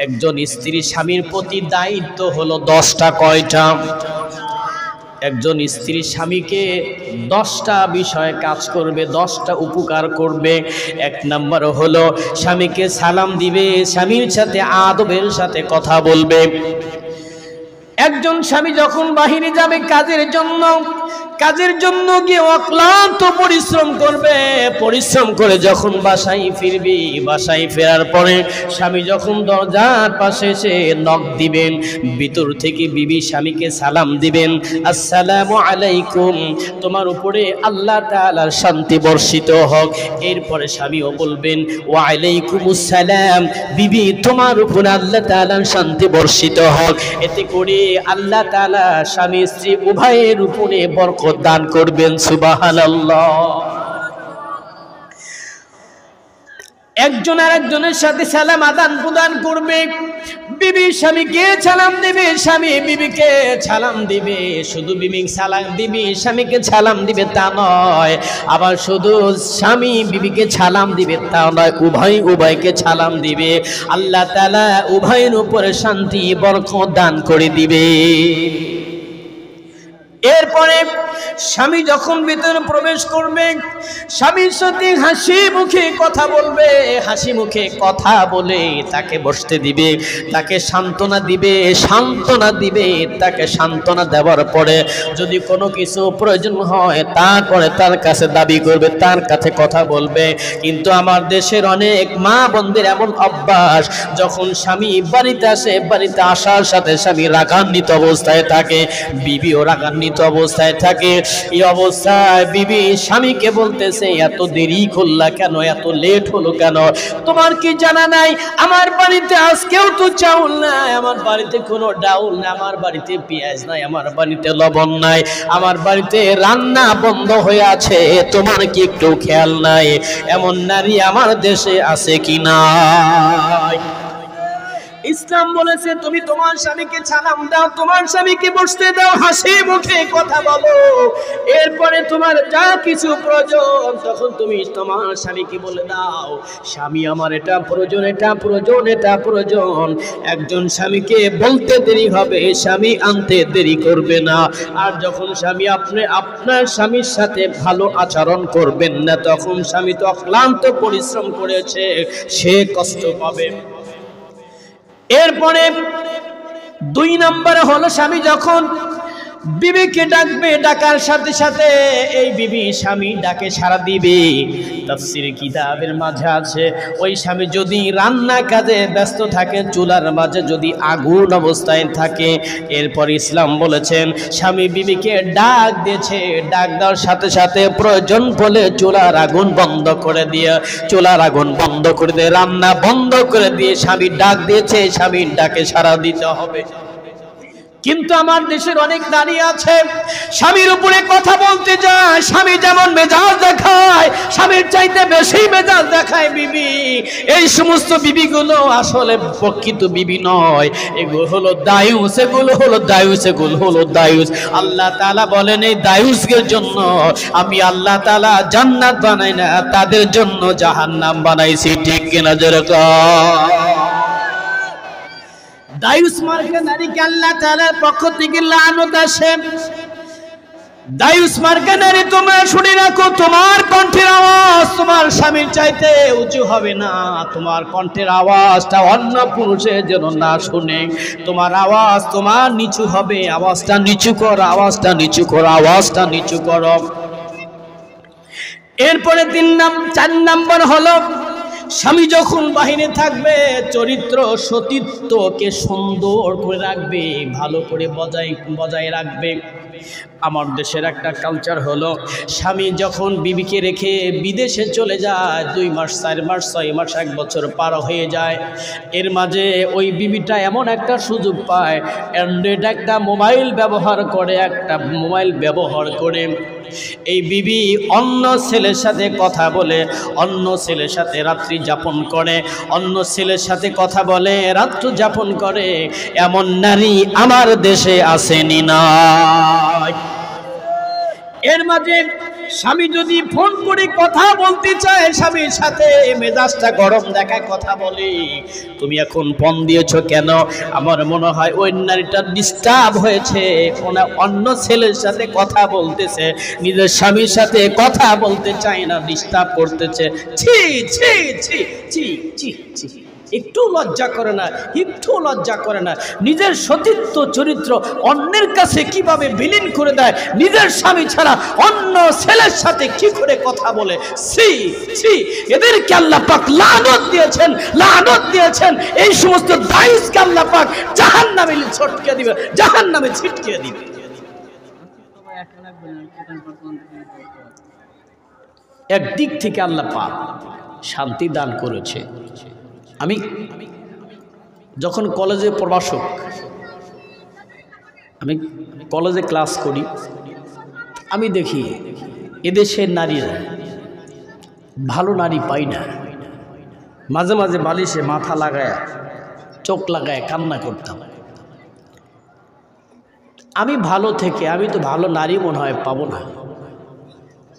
একজন স্ত্রী স্বামীর প্রতি দায়িত্ব হলো 10টা। কয়টা? একজন স্ত্রী স্বামীকে 10টা বিষয়ে কাজ করবে, 10টা উপকার করবে। 1 নাম্বার হলো স্বামীকে সালাম দিবে, স্বামীর সাথে আদবের সাথে কথা বলবে। একজন স্বামী যখন বাহিরে যাবে কাজের জন্য গিয়ে অক্লান্ত পরিশ্রম করবে, পরিশ্রম করে যখন বাসায় ফিরবি, বাসায় ফেরার পরে স্বামী যখন দরজার পাশে এসে নক দিবেন, ভিতর থেকে বিবি স্বামীকে সালাম দিবেন, আসসালামু আলাইকুম, তোমার উপরে আল্লাহ তাআলার শান্তি বর্ষিত হোক। এরপরে স্বামীও বলবেন ওয়া আলাইকুমুস সালাম, বিবি তোমার উপরে আল্লাহ তাআলার শান্তি বর্ষিত হোক। এতে করে আল্লাহ তাআলা স্বামী স্ত্রী উভয়ের উপরে বরকত দান করবেন। সুবহানাল্লাহ। একজন আরেকজনের সাথে সালাম আদান প্রদান করবে। বিবি স্বামীকে সালাম দিবে, স্বামী বিবিকে সালাম দিবে। শুধু বিবি স্বামীকে সালাম দিবে তা নয়, আবার শুধু স্বামী বিবিকে সালাম দিবে তা নয়, উভয়কে সালাম দিবে। আল্লাহ তাআলা উভয়ের উপরে শান্তি বরকত দান করে দিবে। এরপরে স্বামী যখন ভিতরে প্রবেশ করবে, স্বামীর সাথে হাসি মুখে কথা বলবে, হাসি মুখে কথা বলে তাকে বসতে দিবে, তাকে সান্ত্বনা দিবে। তাকে সান্ত্বনা দেওয়ার পরে যদি কোনো কিছু প্রয়োজন হয় তারপরে তার কাছে দাবি করবে, তার কাছে কথা বলবে। কিন্তু আমার দেশের অনেক মা বোনদের এমন অভ্যাস, যখন স্বামী বাড়িতে আসে, বাড়িতে আসার সাথে স্বামী রাগান্বিত অবস্থায় থাকে, বিবিও রাগান্বিত অবস্থায় থাকে। এই অবস্থায় বিবি স্বামীকে বলতেছে এত দেরি করলা কেন, এত লেট হলো কেন? তোমার কি জানা নাই আমার বাড়িতে আজকেও তো চাউল নাই, আমার বাড়িতে কোনো ডাউল নাই, আমার বাড়িতে পেঁয়াজ নাই, আমার বাড়িতে লবণ নাই, আমার বাড়িতে রান্না বন্ধ হয়ে আছে, তোমার কি একটু খেয়াল নাই? এমন নারী আমার দেশে আছে কি নাই? ইসলাম বলেছে তুমি তোমার স্বামীকে সালাম দাও, তোমার স্বামীকে বসতে দাও, হাসি মুখে কথা বলো। এরপরে তোমার যা কিছু প্রয়োজন তখন তুমি তোমার স্বামীকে বলে দাও, স্বামী আমার এটা প্রয়োজন, এটা প্রয়োজন, এটা প্রয়োজন। একজন স্বামীকে বলতে দেরি হবে, স্বামী আনতে দেরি করবে না। আর যখন স্বামী আপনার স্বামীর সাথে ভালো আচরণ করবেন না, তখন স্বামী তো অক্লান্ত পরিশ্রম করেছে, সে কষ্ট পাবে। এরপরে 2 নম্বরে হলো স্বামী যখন বিবিকে ডাকবে, ডাকার সাথে সাথে এই বিবি স্বামী ডাকে সাড়া দিবে। তাফসীর কিতাবের মাঝে আছে ওই স্বামী যদি রান্না কাজে ব্যস্ত থাকে, চুলার মাঝে যদি আগুন অবস্থায় থাকে, এরপর ইসলাম বলেছেন স্বামী বিবিকে ডাক দিয়েছে, ডাক দেওয়ার সাথে সাথে প্রয়োজন বলে চুলার আগুন বন্ধ করে দিয়ে, রান্না বন্ধ করে দিয়ে স্বামী ডাক দিয়েছে, স্বামীর ডাকে সাড়া দিতে হবে। কিন্তু আমার দেশের অনেক নারী আছে স্বামীর উপরে কথা বলতে যায়, স্বামী যেমন মেজাজ দেখায়, স্বামীর চাইতে বেশি মেজাজ দেখায় বিবি। এই সমস্ত বিবিগুলো আসলে প্রকৃত বিবি নয়, এগুলো হলো দায়ুস, আল্লাহ তাআলা বলেন এই দায়ুসের জন্য আমি আল্লাহ তাআলা জান্নাত বানাই না, তাদের জন্য জাহান্নাম বানাইছি। ঠিক কিনা জোরে কও? দায়ুস মার্কা নারীকে আল্লাহ তাআলার পক্ষ থেকে লানত আসে। দায়ুস মার্কা নারী তোমরা শুনে রাখো, তোমার কণ্ঠের আওয়াজ তোমার স্বামীর চাইতে উঁচু হবে না, তোমার কণ্ঠের আওয়াজটা অন্য পুরুষের যেন না শুনে, তোমার আওয়াজ তোমার নিচু হবে। আওয়াজটা নিচু কর, আওয়াজটা নিচু কর, আওয়াজটা নিচু কর। এরপরে 4 নম্বর হলো স্বামী যখন বাহিরে থাকবে চরিত্র সতীত্বকে সুন্দর করে রাখবে, ভালো করে বজায় রাখবে। আমার দেশের একটা কালচার হলো স্বামী যখন বিবিকে রেখে বিদেশে চলে যায়, 2 মাস 4 মাস 6 মাস 1 বছর পার হয়ে যায়, এর মাঝে ওই বিবিটা এমন একটা সুযোগ পায়, অ্যান্ড্রয়েড একটা মোবাইল ব্যবহার করে এই বিবি অন্য ছেলের সাথে কথা বলে, অন্য ছেলের সাথে রাত্রি যাপন করে, অন্য ছেলের সাথে কথা বলে, রাত্র যাপন করে। এমন নারী আমার দেশে আসেনি না। এর মাঝে স্বামী যদি ফোন করে কথা বলতে চায়, স্বামীর সাথে মেজাজটা গরম দেখায় কথা বলে, তুমি এখন ফোন দিয়েছো কেন? আমার মনে হয় ওই নারীটা ডিস্টার্ব হয়েছে, কোনো অন্য ছেলের সাথে কথা বলতেছে, নিজের স্বামীর সাথে কথা বলতে চায় না, ডিস্টার্ব করতেছে। ছি ছি ছি ছি ছি ছি, একটু লজ্জা করে না, একটু লজ্জা করে না। নিজের সতীত্ব চরিত্র অন্যের কাছে কিভাবে বিলীন করে দেয়, নিজের স্বামী ছাড়া অন্য ছেলের সাথে কি করে কথা বলে। ছি ছি, এদেরকে আল্লাহ পাক লানত দিয়েছেন, লানত দিয়েছেন। এই সমস্ত দাইসকে আল্লাহ পাক জাহান্নামে ছটকে দিবে, জাহান্নামে ছিটকে দিবে। একদিক থেকে আল্লাহ পাক শান্তি দান করেছে। আমি যখন কলেজে প্রভাষক, আমি কলেজে ক্লাস করি, আমি দেখি এদেশের নারীরা ভালো নারী পাই না। মাঝে মাঝে বালিশে মাথা লাগায়, চোখ লাগায় কান্না করতাম। আমি ভালো থেকে আমি তো ভালো নারী মনে হয় পাবো না।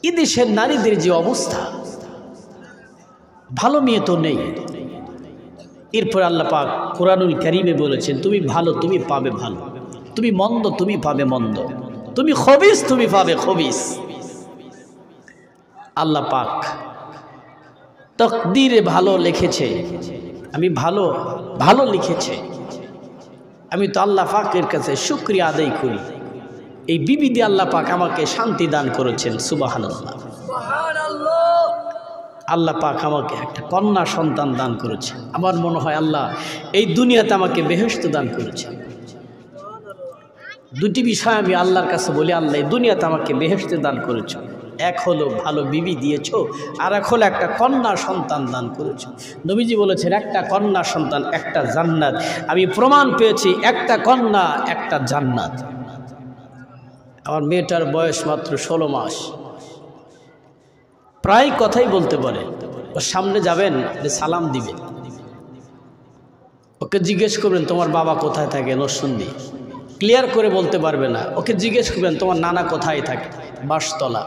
এদেশের নারীদের যে অবস্থা, ভালো মেয়ে তো নেই। এরপর আল্লাহ পাক কোরআনুল কারীমে বলেছেন, তুমি ভালো তুমি পাবে ভালো, তুমি মন্দ তুমি পাবে মন্দ, তুমি খবিস তুমি পাবে খবিস। আল্লাহ পাক তকদিরে ভালো লিখেছে, আমি ভালো ভালো লিখেছে। আমি তো আল্লাহ পাকের কাছে শুকরিয়া আদায় করি, এই বিবি দিয়ে আল্লাহ পাক আমাকে শান্তি দান করেছেন। সুবহানাল্লাহ। আল্লাহ পাক আমাকে একটা কন্যা সন্তান দান করেছে। আমার মনে হয় আল্লাহ এই দুনিয়াতে আমাকে বেহেশত দান করেছে। দুটি বিষয় আমি আল্লাহর কাছে বলি, আল্লাহ এই দুনিয়াতে আমাকে বেহেশত দান করেছ। এক হলো ভালো বিবি দিয়েছ, আর এক হলো একটা কন্যা সন্তান দান করেছ। নবীজি বলেছেন একটা কন্যা সন্তান একটা জান্নাত। আমি প্রমাণ পেয়েছি একটা কন্যা একটা জান্নাত। আমার মেয়েটার বয়স মাত্র 16 মাস। প্রায় কথাই বলতে পারে। ওর সামনে যাবেন যে সালাম দিবে, ওকে জিজ্ঞেস করবেন তোমার বাবা কোথায় থাকে, নরসিংদী, ক্লিয়ার করে বলতে পারবে না। ওকে জিজ্ঞেস করবেন তোমার নানা কোথায় থাকে, বাঁশতলা।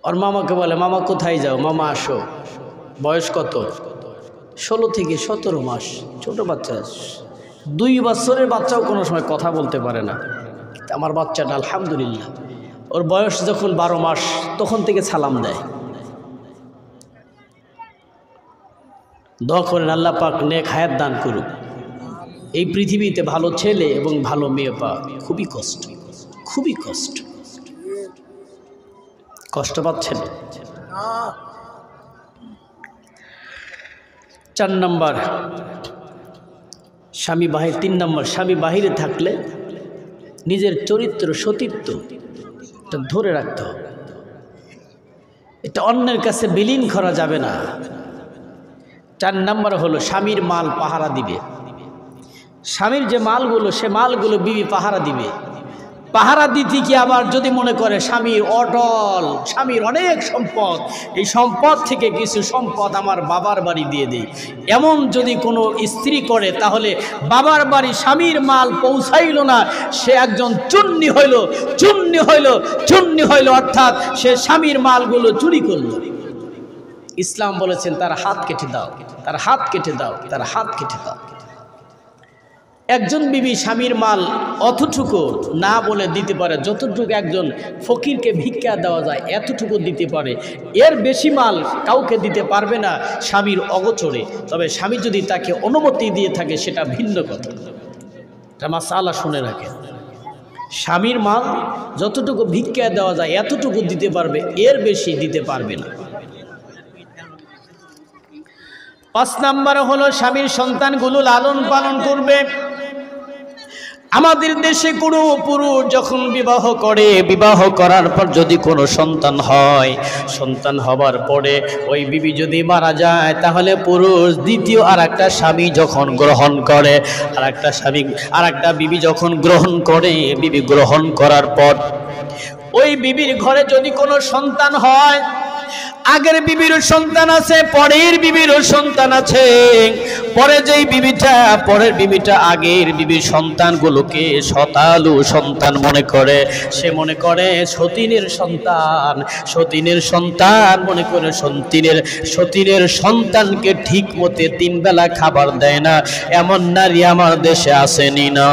ওর মামাকে বলে মামা কোথায় যাও, মামা আসো। বয়স কত? 16 থেকে 17 মাস। ছোট বাচ্চা, 2 বছরের বাচ্চাও কোনো সময় কথা বলতে পারে না। আমার বাচ্চাটা আলহামদুলিল্লাহ, ওর বয়স যখন 12 মাস তখন থেকে সালাম দেয়। দোয়া করেন আল্লাহ পাক নেক হায়াত দান করুক। এই পৃথিবীতে ভালো ছেলে এবং ভালো মেয়ে পাওয়া খুবই কষ্ট, খুবই কষ্ট। কষ্ট পাচ্ছেন? 4 নম্বর স্বামী বাহির। 3 নম্বর স্বামী বাহিরে থাকলে নিজের চরিত্র সতীত্ব এটা ধরে রাখতে হবে, এটা অন্যের কাছে বিলীন করা যাবে না। 4 নম্বর হলো স্বামীর মাল পাহারা দিবে। স্বামীর যে মালগুলো, সে মালগুলো বিবি পাহারা দিবে। পাহারা দিতে কি আবার যদি মনে করে স্বামীর অটল, স্বামীর অনেক সম্পদ, এই সম্পদ থেকে কিছু সম্পদ আমার বাবার বাড়ি দিয়ে দেই, এমন যদি কোনো স্ত্রী করে, তাহলে বাবার বাড়ি স্বামীর মাল পৌঁছাইল না, সে একজন চুন্নি হইল, চুন্নি হইল, চুন্নি হইল, অর্থাৎ সে স্বামীর মালগুলো চুরি করল। ইসলাম বলেছেন তার হাত কেটে দাও, তার হাত কেটে দাও, তার হাত কেটে দাও। একজন বিবি স্বামীর মাল অতটুকু না বলে দিতে পারে, যতটুকু একজন ফকিরকে ভিক্ষা দেওয়া যায় এতটুকু দিতে পারে। এর বেশি মাল কাউকে দিতে পারবে না স্বামীর অগোচরে। তবে স্বামী যদি তাকে অনুমতি দিয়ে থাকে সেটা ভিন্ন কথা। এটা মাসালা শুনে রাখে। স্বামীর মাল যতটুকু ভিক্ষা দেওয়া যায় এতটুকু দিতে পারবে, এর বেশি দিতে পারবে না। 5 নম্বর হলো স্বামীর সন্তানগুলো লালন পালন করবে। আমাদের দেশে কোনো পুরুষ যখন বিবাহ করে, বিবাহ করার পর যদি কোনো সন্তান হয়, সন্তান হবার পরে ওই বিবি যদি মারা যায়, তাহলে পুরুষ দ্বিতীয় আর একটা স্বামী যখন গ্রহণ করে, আর একটা স্বামী আর একটা বিবি যখন গ্রহণ করে, বিবি গ্রহণ করার পর ওই বিবির ঘরে যদি কোনো সন্তান হয়, আগের বিবির সন্তান আছে, পরের বিবির সন্তান আছে। পরের বিবিটা আগের বিবির সন্তানগুলোকে শতালু সন্তান মনে করে। সে মনে করে সতীনের সন্তান মনে করে সতীনের সন্তানকে ঠিক মতে 3 বেলা খাবার দেয় না, এমন নারী আমার দেশে আসেনি না।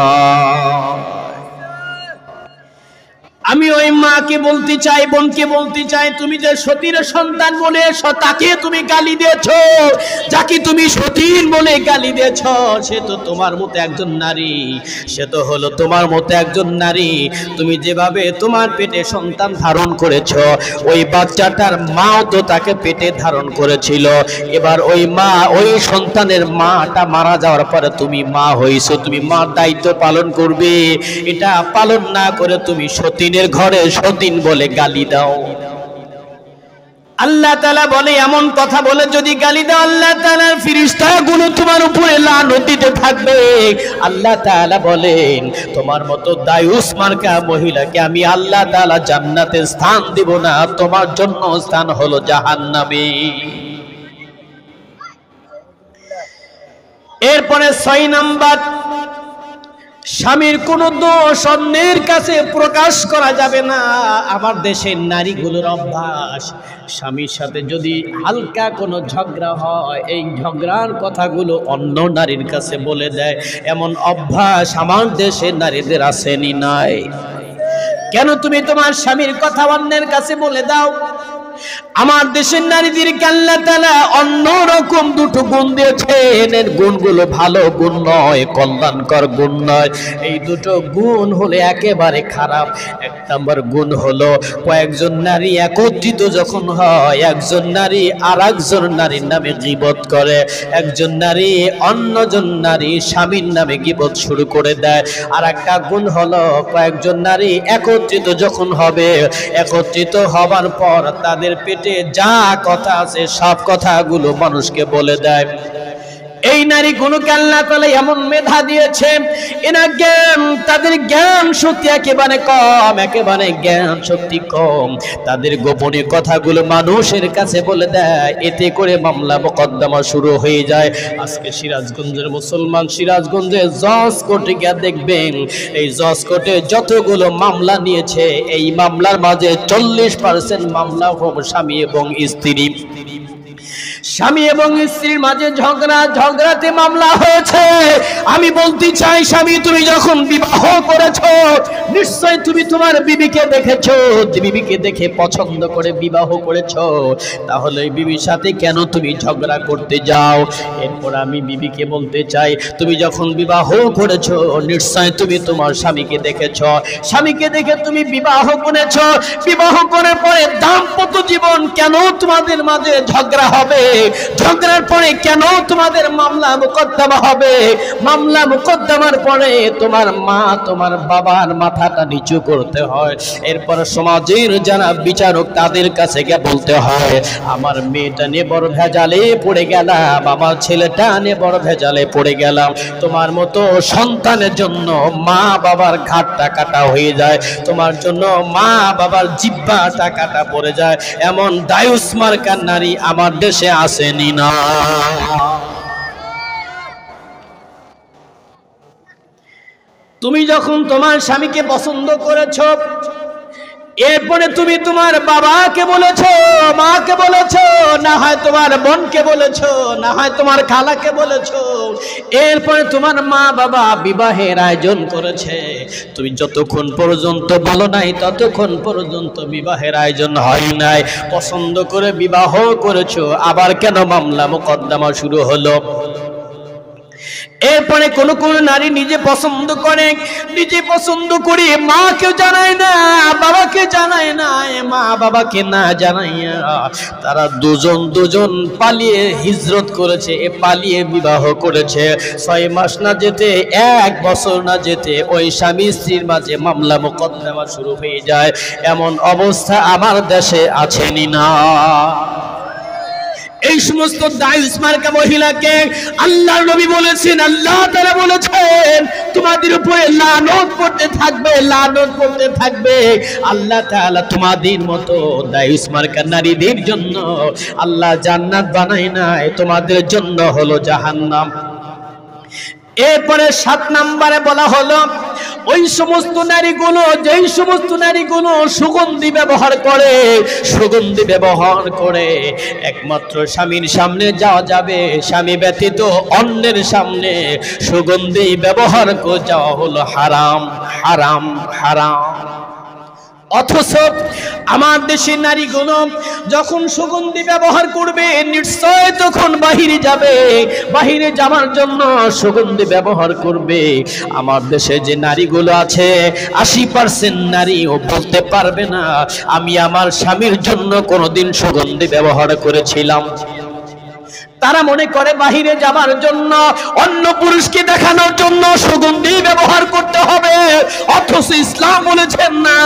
আমি ওই মাকে বলতে চাই, বোনকে বলতে চাই, তুমি যে সতীর সন্তান বলে তাকে তুমি গালি দিয়েছো, যাকে তুমি সতীন বলে গালি দিয়েছো, সে তো তোমার মতো একজন নারী, তুমি যেভাবে তোমার পেটে সন্তান ধারণ করেছো, ওই বাচ্চাটার মাও তো তাকে পেটে ধারণ করেছিল। এবার ওই সন্তানের মাটা মারা যাওয়ার পরে তুমি মা হইছো, তুমি মার দায়িত্ব পালন করবে। এটা পালন না করে তুমি সতীনের ঘরে সতীন বলে গালি দাও। আল্লাহ তাআলা বলে, এমন কথা বলে যদি গালি দাও, আল্লাহ তাআলার ফেরেশতাগুলো তোমার উপরে লানত দিতে থাকবে। আল্লাহ তাআলা বলেন, তোমার মতো দায়ুস মার্কা মহিলাকে আমি আল্লাহ তাআলা জান্নাতে স্থান দেব না, তোমার জন্য স্থান হলো জাহান্নামে। এরপরে 6 নাম্বার, স্বামীর কোন দোষ অন্যের কাছে প্রকাশ করা যাবে না। আমার দেশের নারীগুলোর অভ্যাস, স্বামীর সাথে যদি হালকা কোনো ঝগড়া হয়, এই ঝগড়ার কথাগুলো অন্য নারীর কাছে বলে দেয়। এমন অভ্যাস আমার দেশের নারীদের আসেনি নাই? কেন তুমি তোমার স্বামীর কথা অন্যের কাছে বলে দাও? আমার দেশের নারীদেরকে আল্লাহ তাআলা অন্যরকম 2টো গুণ দিয়েছেন। এর গুণগুলো ভালো গুণ নয়, কল্যাণকর গুণ নয়। এই 2টো গুণ হলো একেবারে খারাপ। 1 নম্বর গুণ হলো, কয়েকজন নারী একত্রিত যখন হয়, একজন নারী আর একজন নারীর নামে গীবত করে, একজন নারী অন্যজন নারী স্বামীর নামে গীবত শুরু করে দেয়। আর একটা গুণ হলো, কয়েকজন নারী একত্রিত যখন হবে, একত্রিত হবার পর তাদের পেটে যা কথা আছে সব কথাগুলো মানুষকে বলে দেয়। এই নারীগুলোকে আল্লাহ তাআলা এমন মেধা দিয়েছে, তাদের জ্ঞান শক্তি একেবারে কম, তাদের গোপনীয় কথাগুলো মানুষের কাছে বলে দেয়। এতে করে মামলা মোকদ্দমা শুরু হয়ে যায়। আজকে সিরাজগঞ্জের মুসলমান, সিরাজগঞ্জে জজ কোর্টে গিয়ে দেখবেন, এই জজ কোর্টে যতগুলো মামলা নিয়েছে, এই মামলার মাঝে 40% মামলা স্বামী এবং স্ত্রীর মাঝে ঝগড়াতে মামলা হয়েছে। আমি বলতে চাই, স্বামী তুমি যখন বিবাহ করেছো, নিশ্চয় তুমি তোমার বিবিকে দেখেছো, বিবিকে দেখে পছন্দ করে বিবাহ করেছো, তাহলে এই বিবির সাথে কেন তুমি ঝগড়া করতে যাও? এরপর আমি বিবিকে বলতে চাই, তুমি যখন বিবাহ করেছো, নিশ্চয় তুমি তোমার স্বামীকে দেখেছো, স্বামীকে দেখে তুমি বিবাহ করেছো, বিবাহ করার পরে দাম্পত্য জীবন কেন তোমাদের মাঝে ঝগড়া হবে? ঝগড়ার পরে কেন তোমাদের মামলা মোকদ্দমা হবে? মামলা মোকদ্দমার পরে তোমার মা তোমার বাবার মাথাটা নিচু করতে হয়। এরপর সমাজের যারা বিচারক তাদের কাছে গিয়ে বলতে হয়, আমার মেয়েটা নিয়ে বড় ভেজালে পড়ে গেলাম, আমার ছেলেটা নিয়ে বড় ভেজালে পড়ে গেলাম। তোমার মতো সন্তানের জন্য মা বাবার ঘাটটা কাটা হয়ে যায়, তোমার জন্য মা বাবার জিহ্বাটা কাটা পড়ে যায়। এমন দায়ুস মার্কার নারী আমার দেশে আসেনি না। তুমি যখন তোমার স্বামীকে পছন্দ করেছো, এরপরে তুমি তোমার বাবাকে বলেছো, মাকে বলেছো, না হয় তোমার বোনকে বলেছো, না হয় তোমার খালাকে বলেছো, এরপরে তোমার মা বাবা বিবাহের আয়োজন করেছে। তুমি যতক্ষণ পর্যন্ত বলো নাই, ততক্ষণ পর্যন্ত বিবাহের আয়োজন হয় নাই। পছন্দ করে বিবাহ করেছো, আবার কেন মামলা মোকদ্দমা শুরু হলো? এরপরে কোন কোন নারী নিজে পছন্দ করে মাকে জানায় না, বাবাকে জানায় না, মা বাবাকে না জানাইয়া তারা দুজন পালিয়ে হিজরত করেছে, পালিয়ে বিবাহ করেছে। 6 মাস না যেতে, 1 বছর না যেতে ওই স্বামী স্ত্রীর মাঝে মামলা মোকদ্দমা শুরু হয়ে যায়। এমন অবস্থা আমার দেশে আছেনি না? এই সমস্ত দায়ুস মার্কা মহিলাকে আল্লাহর নবী বলেছেন, আল্লাহ তাআলা বলেছেন তোমাদের উপরে লানত পড়তে থাকবে, লানত পড়তে থাকবে। আল্লাহ তাআলা তোমাদের মতো দায়ুস মার্কা নারীদের জন্য আল্লাহ জান্নাত বানায় নাই, তোমাদের জন্য হলো জাহান্নাম। এরপরে 7 নম্বরে বলা হলো ওই সমস্ত নারীগুলো, যেই সমস্ত নারীগুলো সুগন্ধি ব্যবহার করে, সুগন্ধি ব্যবহার করে একমাত্র স্বামীর সামনে যাওয়া যাবে, স্বামী ব্যতীত অন্যের সামনে সুগন্ধি ব্যবহার করে যাওয়া হলো হারাম, হারাম, হারাম। অথচ আমার দেশের নারীগুলো যখন সুগন্ধি ব্যবহার করবে নিশ্চয় তখন বাহিরে যাবে, বাহিরে যাওয়ার জন্য সুগন্ধি ব্যবহার করবে। আমার দেশে যে নারীগুলো আছে 80% নারীও বলতে পারবে না আমি আমার স্বামীর জন্য কোনোদিন সুগন্ধি ব্যবহার করেছিলাম। তারা মনে করে বাহিরে যাবার জন্য, অন্য পুরুষকে দেখানোর জন্য সুগন্ধি ব্যবহার করতে হবে। অথচ ইসলাম বলেছেন না,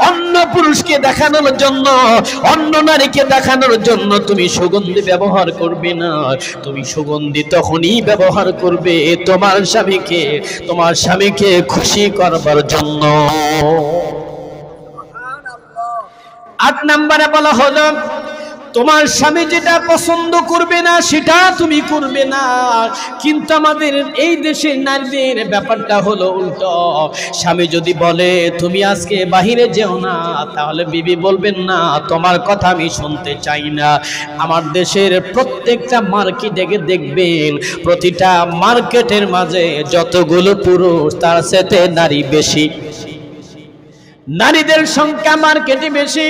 অন্য পুরুষকে দেখানোর জন্য, অন্য নারীকে দেখানোর জন্য তুমি সুগন্ধি ব্যবহার করবে না। তুমি সুগন্ধি তখনই ব্যবহার করবে তোমার স্বামীকে, তোমার স্বামীকে খুশি করবার জন্য। 8 নম্বরে বলা হলো তোমার স্বামী যেটা পছন্দ করবে না সেটা তুমি করবে না। কিন্তু আমাদের এই দেশের নারীদের ব্যাপারটা হলো উল্টো। স্বামী যদি বলে তুমি আজকে বাহিরে যেও না, তাহলে বিবি বলবেন না তোমার কথা আমি শুনতে চাই না। আমার দেশের প্রত্যেকটা মার্কেটে দেখবেন, প্রতিটা মার্কেটের মাঝে যতগুলো পুরুষ তার সাথে নারী বেশি, নারীদের সংখ্যা মার্কেটে বেশি।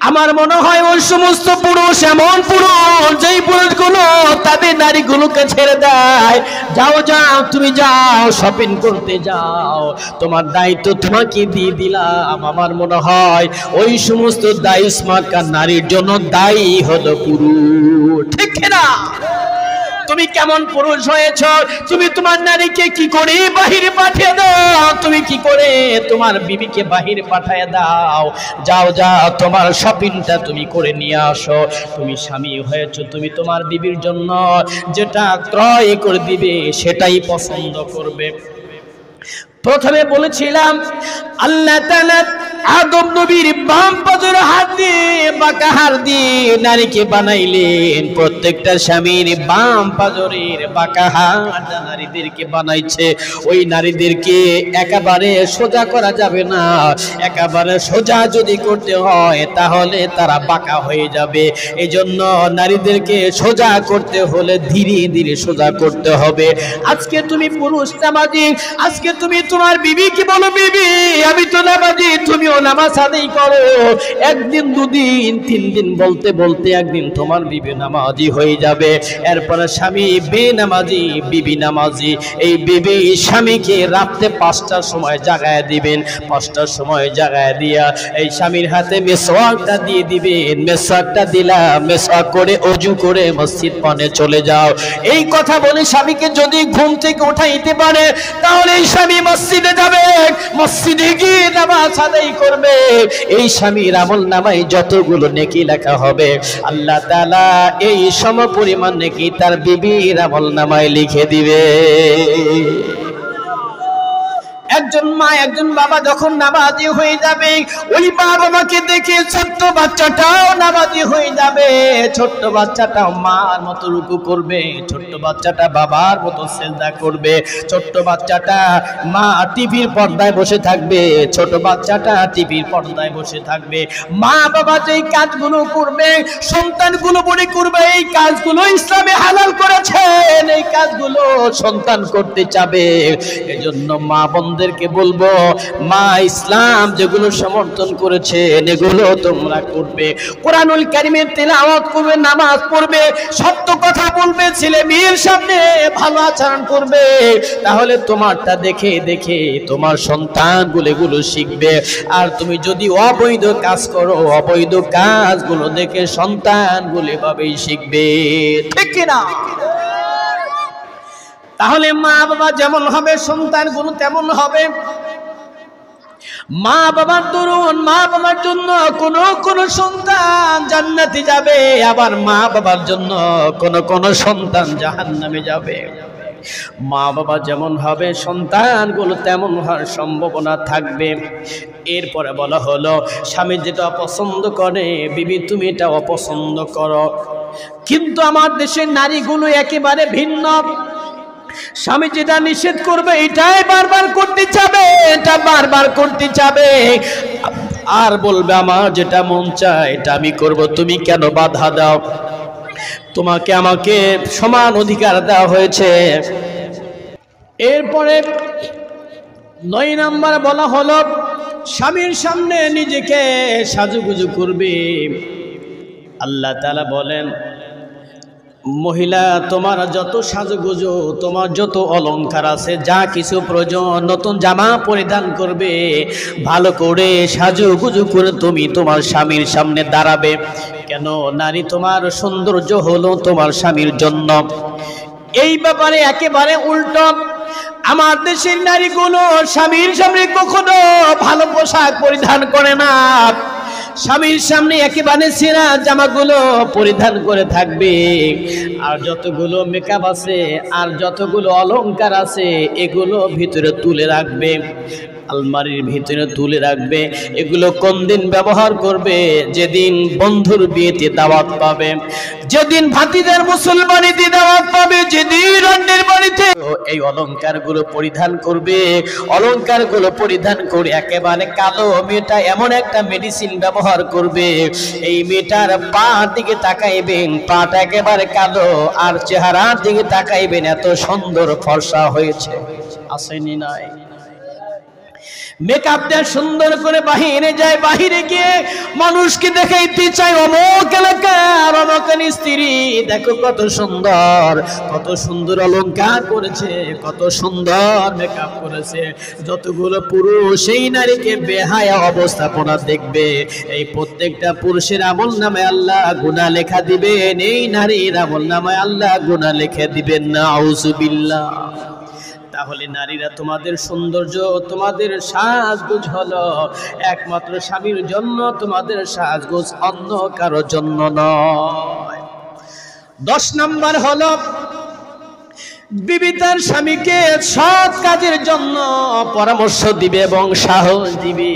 আমার মনে হয় ওই সমস্ত পুরুষ এমন পুরুষ যেই পুরুষগুলো তাদের নারীগুলোকে ছেড়ে দেয়, যাও যাও তুমি যাও শপিং করতে যাও, তোমার দায়িত্ব তোমাকে দিয়ে দিলাম। আমার মনে হয় ওই সমস্ত দায়ুস মার্কা নারীর জন্য দায়ী হলো পুরুষ, ঠিক না? তুমি কেমন পুরুষ হয়েছ? তুমি তোমার নারীকে কি করে বাহিরে পাঠিয়ে দাও? তুমি কি করে তোমার বিবিকে বাহিরে পাঠিয়ে দাও? যাও যাও তোমার শপিংটা তুমি করে নিয়ে আসো। তুমি স্বামী হয়েছ, তুমি তোমার বিবির জন্য যেটা ক্রয় করে দিবে সেটাই পছন্দ করবে। প্রথমে বলেছিলাম আল্লাহ তাআলা আদম নবীর বাম পাজরে হাত দিয়ে বাঁকা হাত দিয়ে নারীকে বানাইলেন। প্রত্যেকটা স্বামীর বাম পাজরের বাঁকা হাত নারীদেরকে বানাইছে। ওই নারীদেরকে একেবারে সোজা করা যাবে না। একেবারে সোজা যদি করতে হয় তাহলে তারা বাঁকা হয়ে যাবে। এজন্য নারীদেরকে সোজা করতে হলে ধীরে ধীরে সোজা করতে হবে। আজকে তুমি পুরুষ নামাজি, আজকে তুমি তোমার বিবিকে বলো বিবি আমি তো নামাজি, তুমিও নামাজ আদায় করো। একদিন দুদিন 3 দিন বলতে বলতে একদিন তোমার বিবি নামাজি হয়ে যাবে। এরপরে স্বামী বেনামাজি, বিবি নামাজি। এই বিবি স্বামীকে রাতে 5টার সময় জাগায় দিবেন। 5টার সময় জাগায় দিয়া এই স্বামীর হাতে মেসওয়াকটা দিয়ে দিবেন। মেসওয়াকটা দিলা, মেসওয়াক করে ওযু করে মসজিদ পানে চলে যাও। এই কথা বলে স্বামীকে যদি ঘুম থেকে উঠাইতে পারে তাহলে এই স্বামী মসজিদে যাবে, মসজিদে গিয়ে নামাজ আদায় করবে। এই স্বামীর আমলনামায় যতগুলো নেকি লেখা হবে আল্লাহ তাআলা এই সমপরিমাণ নেকি তার বিবির আমলনামায় লিখে দিবে। একজন মা একজন বাবা যখন নামাজি হয়ে যাবে, ওই বাবা মাকে দেখে ছোট্ট বাচ্চাটাও নামাজি হয়ে যাবে। ছোট্ট বাচ্চাটাও মার মতো রুকু করবে, ছোট্ট বাচ্চাটা বাবার মতো সিজদা করবে, ছোট্ট বাচ্চাটা মা টিভির পর্দায় বসে থাকবে, ছোট বাচ্চাটা টিভির পর্দায় বসে থাকবে। মা বাবা যেই কাজগুলো করবে সন্তানগুলো মনে করবে এই কাজগুলো ইসলামে হালাল করেছেন, এই কাজগুলো সন্তান করতে চাবে। এজন্য মা বোনদেরকে বলবো মা ইসলাম যেগুলো সমর্থন করেছে এগুলো তোমরা করবে। কোরআনুল কারীমের তেলাওয়াত করবে, নামাজ পড়বে, সত্য কথা বলবে, ছেলে মেয়ের সামনে ভালো আচরণ করবে। তাহলে তোমারটা দেখে দেখে তোমার সন্তানগুলো এগুলো শিখবে। আর তুমি যদি অবৈধ কাজ করো, অবৈধ কাজগুলো দেখে সন্তানগুলো এভাবেই শিখবে, ঠিক কি না? তাহলে মা বাবা যেমন হবে সন্তানগুলো তেমন হবে। মা বাবার দরুন মা বাবার জন্য কোন সন্তান জান্নাতে যাবে, আবার মা বাবার জন্য কোন সন্তান জাহান্নামে যাবে। মা বাবা যেমন হবে সন্তানগুলো তেমন হওয়ার সম্ভাবনা থাকবে। এরপরে বলা হলো স্বামী যেটা অপছন্দ করে বিবি তুমি এটা অপছন্দ করো। কিন্তু আমার দেশের নারীগুলো একেবারে ভিন্ন। স্বামী যেটা নিষেধ করবে এটাই বারবার করতে চাবে, এটা বারবার করতে চাবে, আর বলবে আমার যেটা মন চায় এটা আমি করব, তুমি কেন বাধা দাও? তোমাকে আমাকে সমান অধিকার দেওয়া হয়েছে। এরপরে 9 নাম্বার বলা হলো স্বামীর সামনে নিজেকে সাজুগুজু করবে। আল্লাহ তাআলা বলেন মহিলা তোমার যত সাজুগুজু, তোমার যত অলংকার আছে, যা কিছু প্রয়োজন, নতুন জামা পরিধান করবে, ভালো করে সাজুগুজু করে তুমি তোমার স্বামীর সামনে দাঁড়াবে। কেন? নারী তোমার সৌন্দর্য হলো তোমার স্বামীর জন্য। এই ব্যাপারে একেবারে উল্টো। আমার দেশের নারীগুলো স্বামীর সামনে কখনো ভালো পোশাক পরিধান করে না, স্বামীর সামনে একেবারে ছেঁড়া জামাগুলো পরিধান করে থাকবে। আর যতগুলো মেকআপ আছে আর যতগুলো অলংকার আছে এগুলো ভিতরে তুলে রাখবে, আলমারির ভিতরে তুলে রাখবে। এগুলো কোন দিন ব্যবহার করবে? যেদিন বন্ধুর বিয়েতে দাওয়াত পাবে, যেদিন ভাতিজার মুসলমানিতে দাওয়াত পাবে, যেদিন অন্যের বাড়িতে এই অলংকারগুলো পরিধান করবে। অলংকারগুলো পরিধান করে একেবারে কালো মেয়েটা এমন একটা মেডিসিন ব্যবহার করবে, এই মেয়েটার পা দিকে তাকাইবেন, পাটা একেবারে কালো, আর চেহারার দিকে তাকাইবেন এত সুন্দর ফর্সা হয়েছে। আসেনি নাই? মেকআপ দিয়ে সুন্দর করে বাহিরে যায়, বাহিরে গিয়ে মানুষকে দেখাইতে চায় অমুক এলাকার অমুকের স্ত্রী দেখো কত সুন্দর অলংকার করেছে, কত সুন্দর মেকআপ করেছে। যতগুলো পুরুষ সেই নারীকে বেহায়া অবস্থাপনা দেখবে, এই প্রত্যেকটা পুরুষের আমলনামায় আল্লাহ গুনাহ লেখা দিবেন, এই নারীর আমলনামায় আল্লাহ গুনাহ লিখে দিবেন। নাউজুবিল্লাহ। তাহলে নারীরা তোমাদের সৌন্দর্য, তোমাদের সাজগোজ হলো একমাত্র স্বামীর জন্য, তোমাদের সাজগোজ অন্য কারোর জন্য নয়। 10 নাম্বার হলো বিবি তার স্বামীকে সৎ কাজের জন্য পরামর্শ দিবে এবং সাহস দিবে।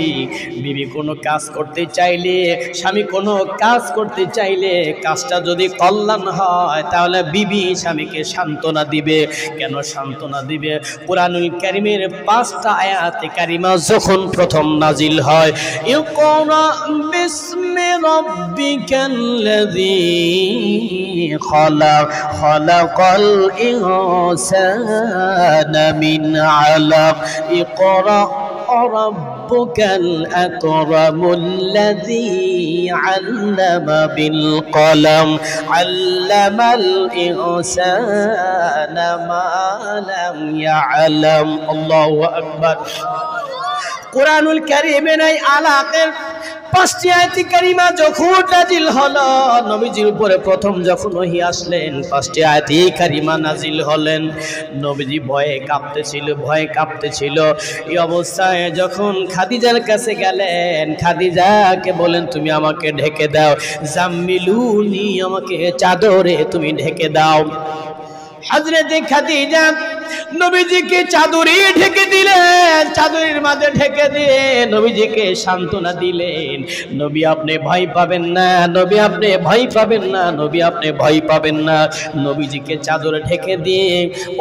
বিবি কোনো কাজ করতে চাইলে, স্বামী কোনো কাজ করতে চাইলে, কাজটা যদি কল্যাণ হয় তাহলে বিবি স্বামীকে সান্ত্বনা দিবে। কেন সান্ত্বনা দিবে? কুরআনুল কারীমের 5টা আয়াতে কারিমা যখন প্রথম নাজিল হয়, ইকরা বিসমি রাব্বিকাল্লাযী খালাকাল الإنسان من علق اقرأ ربك الأكرم الذي علم بالقلم علم الإنسان ما لم يعلم الله أكبر। কুরআনুল কারীমের এই আলাকের 5টি আয়াত কারিমা যখন নাজিল হলো, নবীজির উপরে প্রথম যখন ওহী আসলেন 5টি আয়াত কারিমা নাজিল হলেন। নবীজি ভয়ে কাঁপতেছিল। এই অবস্থায় যখন খাদিজার কাছে গেলেন, খাদিজাকে বলেন তুমি আমাকে ঢেকে দাও, জাম্মিলুনি, আমাকে চাদরে তুমি ঢেকে দাও। হযরতে খাদিজা নবীজিকে চাদরে ঢেকে দিলেন, চাদরের মাঝে ঢেকে দিয়ে নবীজিকে সান্ত্বনা দিলেন, নবী আপনি ভয় পাবেন না, নবী আপনি ভয় পাবেন না, নবী আপনি ভয় পাবেন না। নবীজিকে চাদরে ঢেকে দিয়ে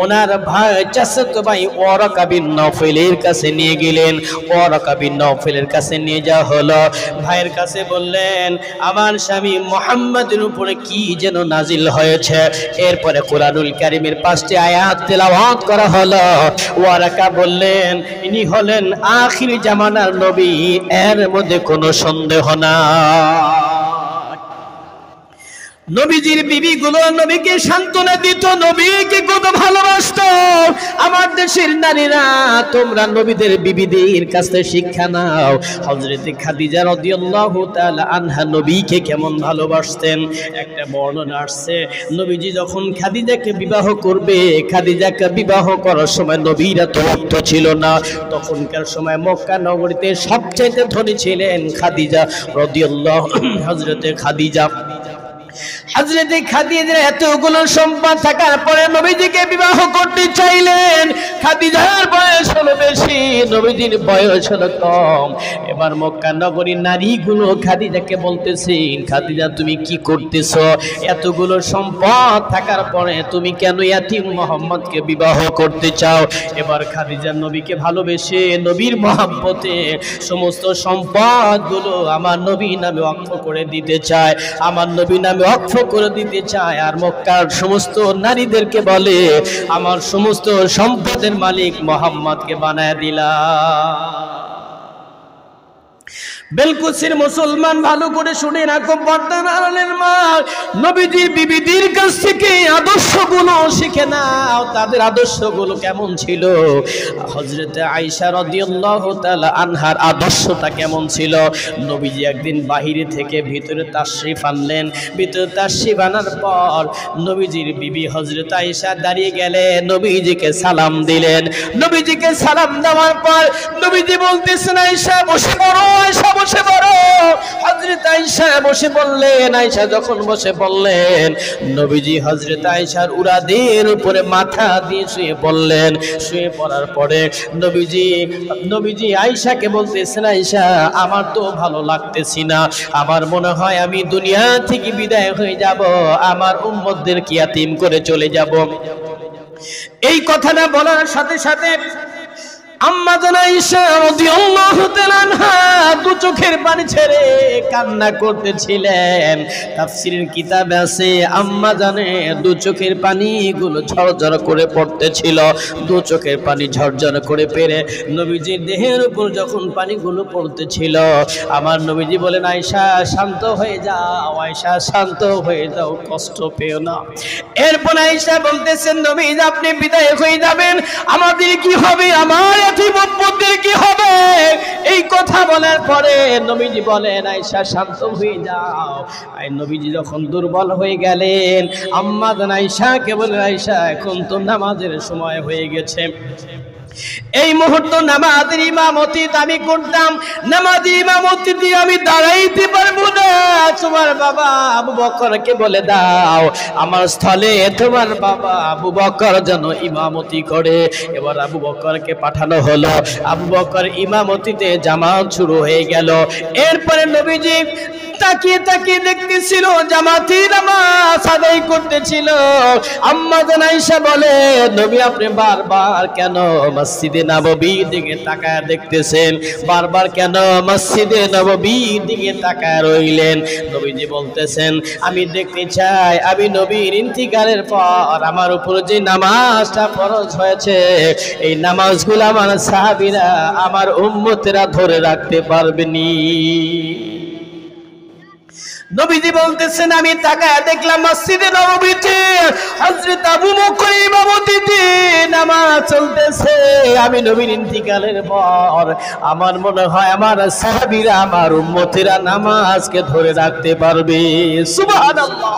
ওনার ভাই চাচাতো ভাই ওয়ারাকা বিন নওফলের কাছে নিয়ে গেলেন। ওয়ারাকা বিন নওফলের কাছে নিয়ে যাওয়া হলো। ভাইয়ের কাছে বললেন আমার স্বামী মুহাম্মাদের উপরে কি যেন নাজিল হয়েছে। এরপরে কুরআনুল কারীমের 5টি আয়াত তেলাওয়াত করা হলো। ওয়ারাকা বললেন ইনি হলেন আখির জামানার নবী, এর মধ্যে কোনো সন্দেহ নাই। নবীজির বিবিগুলো নবীকে সান্ত্বনা দিত, নবীকে কত ভালোবাসতো। আমার দেশের নারীরা তোমরা নবীদের বিবিদের কাছ থেকে শিক্ষা নাও। হযরতে খাদিজা রাদিয়াল্লাহু তাআলা আনহা নবীকে কেমন ভালোবাসতেন। একটা বর্ণনা আসছে, নবীজি যখন খাদিজাকে বিবাহ করবে, খাদিজাকে বিবাহ করার সময় নবীর এত অর্থ ছিল না। তখনকার সময় মক্কা নগরীতে সবচেয়ে ধনী ছিলেন খাদিজা রাদিয়াল্লাহু হযরতে খাদিজা। হযরতে খাদিজার এতগুলো সম্পদ থাকার পরে নবীজিকে বিবাহ করতে চাইলেন। খাদিজার বয়স হলো বেশি, নবীজির বয়স হলো কম। এবার মক্কা নগরীর নারীগুলো খাদিজাকে বলতেছেন, খাদিজা তুমি কি করতেছো? এতগুলো সম্পদ থাকার পরে তুমি কেন ইয়াতীম মুহাম্মদকে বিবাহ করতে চাও? এবার খাদিজা নবীকে ভালোবেসে নবীর মহব্বতে সমস্ত সম্পদগুলো আমার নবী নামে ওয়াকফ করে দিতে চায়, আমার নবী নামে ওয়াকফ করে দিতে চায়। আর মক্কার সমস্ত নারীদেরকে বলে আমার সমস্ত সম্পদের মালিক মুহাম্মদকে বানায় দিলাম। বেলকুসির মুসলমান ভালো করে শুনে রাখো, পর্দার আড়ালের মা, নবীজির বিবিদের কাছ থেকে আদর্শগুলো শিখে নাও। তাদের আদর্শগুলো কেমন ছিল? হযরতে আয়েশা রাদিয়াল্লাহু তাআলা আনহার আদর্শটা কেমন ছিল? নবীজি একদিন বাহিরে থেকে ভিতরে তাশরিফ আনলেন। ভিতরে তাশরিফ আনার পর নবীজির বিবি হযরত আয়েশা দাঁড়িয়ে গেলেন, নবীজিকে সালাম দিলেন। নবীজিকে সালাম দেওয়ার পর নবীজি বলতেছেন, আয়েশা বসে পড়ো, আয়েশা বসে পড়ো। হযরত আয়েশা বসে পড়লেন। আয়েশা যখন বসে পড়লেন, নবীজি হযরত আয়েশার উরাদের উপরে মাথা দিয়ে শুয়ে পড়লেন। শুয়ে পড়ার পরে নবীজি আয়েশাকে বলতেছেন, আয়েশা আমার তো ভালো লাগতেছি না, আমার মনে হয় আমি দুনিয়া থেকে বিদায় হয়ে যাব, আমার উম্মতদেরকে ইয়াতীম করে চলে যাব। এই কথাটা বলার সাথে সাথে আম্মা জান আয়েশা রাদিয়াল্লাহু তাআলা আনহা দু চোখের পানি ছেড়ে কান্না করতেছিলেন। তাফসীরের কিতাবে আছে আম্মা জানের দু চোখের পানিগুলো ঝরঝর করে পড়তেছিল। দু চোখের পানি ঝরঝর করে পেরে নবীজির দেহের উপর যখন পানিগুলো পড়তেছিল, আমার নবীজি বলেন, আয়েশা শান্ত হয়ে যাও, আয়েশা শান্ত হয়ে যাও, কষ্ট পেও না। এরপর আয়েশা বলতেছেন, নবী আপনি বিদায় হয়ে যাবেন, আমাদের কি হবে, আমার কি হবে? এই কথা বলার পরে নবীজি বলেন, আয়েশা শান্ত হয়ে যাও। আর নবীজি যখন দুর্বল হয়ে গেলেন, আম্মা জান আয়েশাকে বলেন, আয়েশা এখন তো নামাজের সময় হয়ে গেছে, এই মুহূর্তে নামাজের ইমামতি আমি করতাম, নামাজের ইমামতি দিয়ে আমি দাঁড়াইতে পারবো না। তোমার বাবা আবু বকরকে বলে দাও আমার স্থলে তোমার বাবা আবু বকর যেন ইমামতি করে। এবার আবু বকরকে পাঠানো হলো। আবু বকর ইমামতিতে জামাত শুরু হয়ে গেল। এরপরে নবীজি তাকিয়ে তাকিয়ে দেখতেছিল, জামাতি নামাজ আদায় করতেছিল। আম্মা জান আয়েশা বলে, নবী আপনি বারবার কেন মসজিদে নববীর দিকে তাকায় দেখতেছেন? বারবার কেন মসজিদে নববীর দিকে তাকায় রইলেন? নবীজি বলতেছেন, আমি দেখতে চাই আমি নবীর ইন্তিকালের পর আমার উপর যে নামাজটা ফরজ হয়েছে, এই নামাজগুলো আমার সাহাবীরা আমার উম্মতেরা ধরে রাখতে পারবেনি। নবীজি বলতেছেন, আমি তাকায় দেখলাম মসজিদে নববীতে হযরত আবু বকর ইমামতিতে নামাজ চলতেছে। আমি নবীর ইন্তিকালের পর আমার মনে হয় আমার সাহাবীরা আমার উম্মতেরা নামাজকে ধরে রাখতে পারবে। সুবহানাল্লাহ।